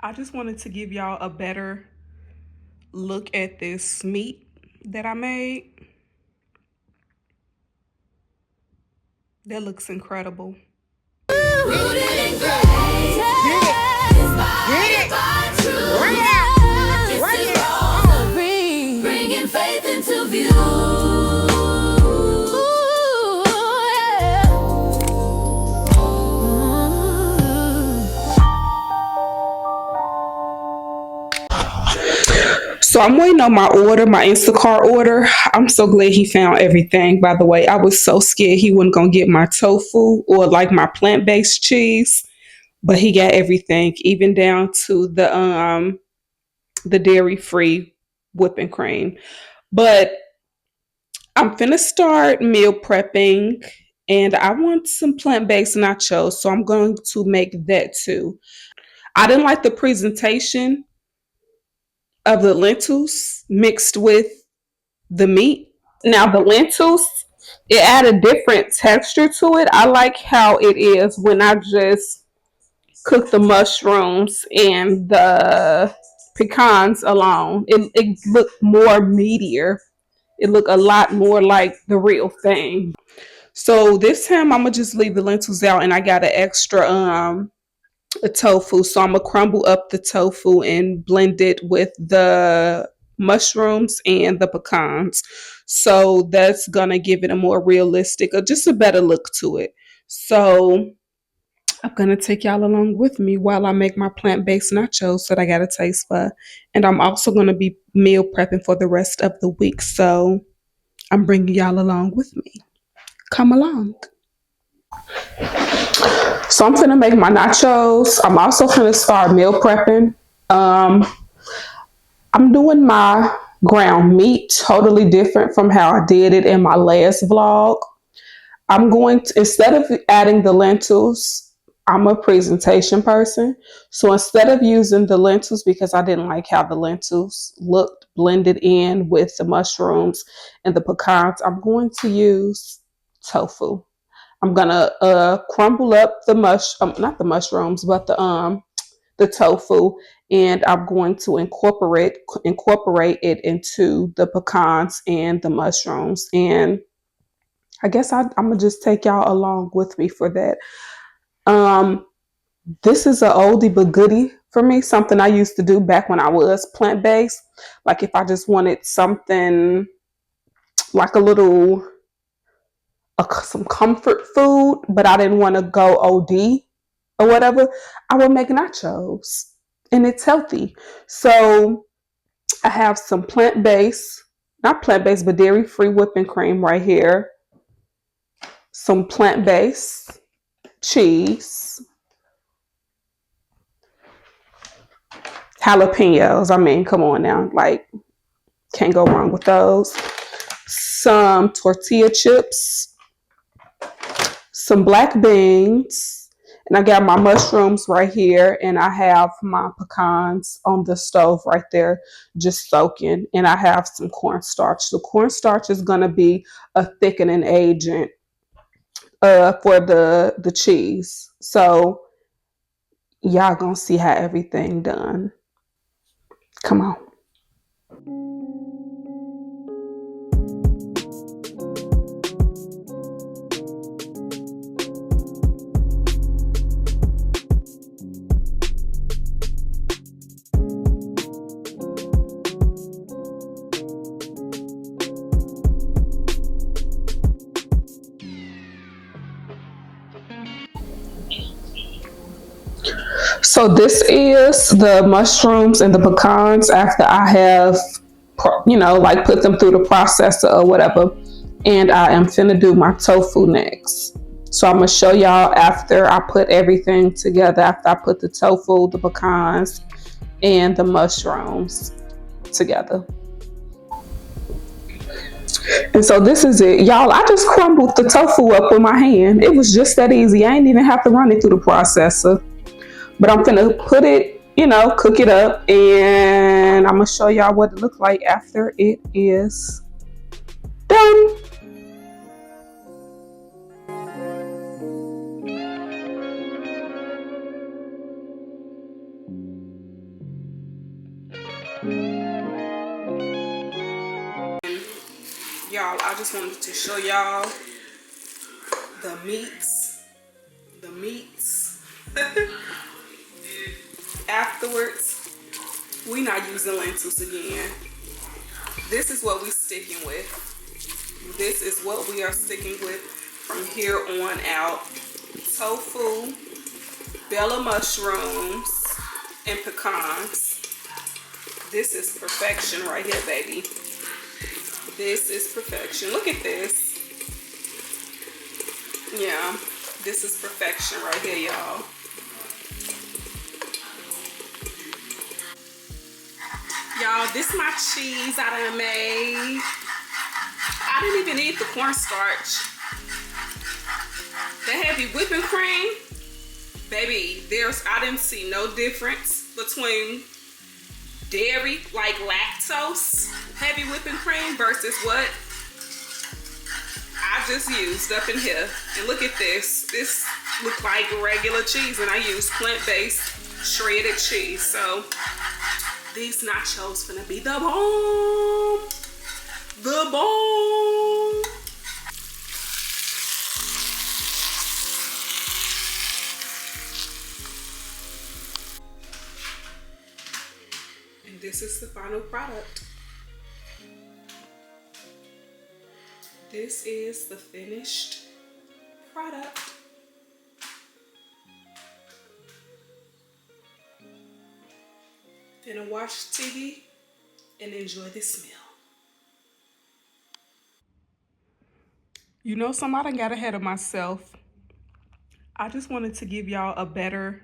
I just wanted to give y'all a better look at this meat that I made. That looks incredible. Rooted in grace. Get it. Bring it out. Bring it on. Bringing faith into view. So I'm waiting on my order, my Instacart order. I'm so glad he found everything. By the way, I was so scared he wasn't gonna get my tofu or like my plant-based cheese, but he got everything, even down to the dairy-free whipping cream. But I'm finna start meal prepping and I want some plant-based nachos, so I'm going to make that too. I didn't like the presentation of the lentils mixed with the meat. Now the lentils, it add a different texture to it. I like how it is when I just cook the mushrooms and the pecans alone. It looked more meatier. It looked a lot more like the real thing. So this time I'm gonna just leave the lentils out, and I got an extra a tofu. So I'm gonna crumble up the tofu and blend it with the mushrooms and the pecans. So that's gonna give it a more realistic or just a better look to it. So I'm gonna take y'all along with me while I make my plant-based nachos that I got a taste for. And I'm also gonna be meal prepping for the rest of the week. So I'm bringing y'all along with me. Come along. So I'm gonna make my nachos. I'm also gonna start meal prepping. Um, I'm doing my ground meat totally different from how I did it in my last vlog. I'm going to, instead of adding the lentils, I'm a presentation person. So instead of using the lentils, because I didn't like how the lentils looked blended in with the mushrooms and the pecans, I'm going to use tofu. I'm gonna crumble up the not the mushrooms, but the tofu, and I'm going to incorporate it into the pecans and the mushrooms. And I guess I'm gonna just take y'all along with me for that. Um, this is a oldie but goodie for me. Something I used to do back when I was plant based. Like if I just wanted something like a little some comfort food, but I didn't want to go OD or whatever, I would make nachos, and it's healthy. So I have some not plant based, but dairy free whipping cream right here, some plant based cheese, jalapenos. I mean, come on now, like, can't go wrong with those. Some tortilla chips, some black beans, and I got my mushrooms right here, and I have my pecans on the stove right there, just soaking, and I have some cornstarch. The cornstarch is gonna be a thickening agent for the cheese. So y'all gonna see how everything done. Come on. So this is the mushrooms and the pecans after I have, like put them through the processor or whatever. And I am finna do my tofu next. So I'm gonna show y'all after I put everything together, after I put the tofu, the pecans, and the mushrooms together. And so this is it. Y'all, I just crumbled the tofu up with my hand. It was just that easy. I ain't even have to run it through the processor. But I'm gonna put it, cook it up, and I'm gonna show y'all what it looks like after it is done. Y'all, I just wanted to show y'all the meats. The meats. Afterwards, we not using lentils again. This is what we sticking with. This is what we are sticking with from here on out. Tofu, bella mushrooms, and pecans. This is perfection right here, baby. This is perfection. Look at this. Yeah, this is perfection right here, y'all. Y'all, this my cheese I done made. I didn't even eat the cornstarch. The heavy whipping cream, baby, I didn't see no difference between dairy, like lactose, heavy whipping cream versus what I just used up in here. And look at this. This looks like regular cheese, and I used plant-based shredded cheese. So these nachos finna be the bomb. The bomb. And this is the final product. This is the finished product. Gonna watch TV and enjoy this meal. You know, I done got ahead of myself. I just wanted to give y'all a better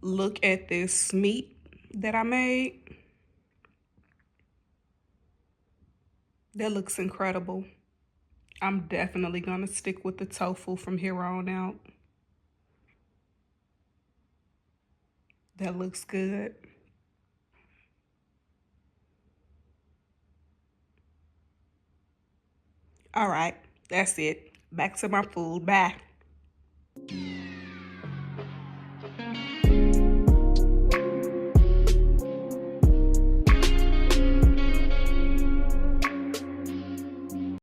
look at this meat that I made. That looks incredible. I'm definitely gonna stick with the tofu from here on out. That looks good. All right, that's it. Back to my food. Bye.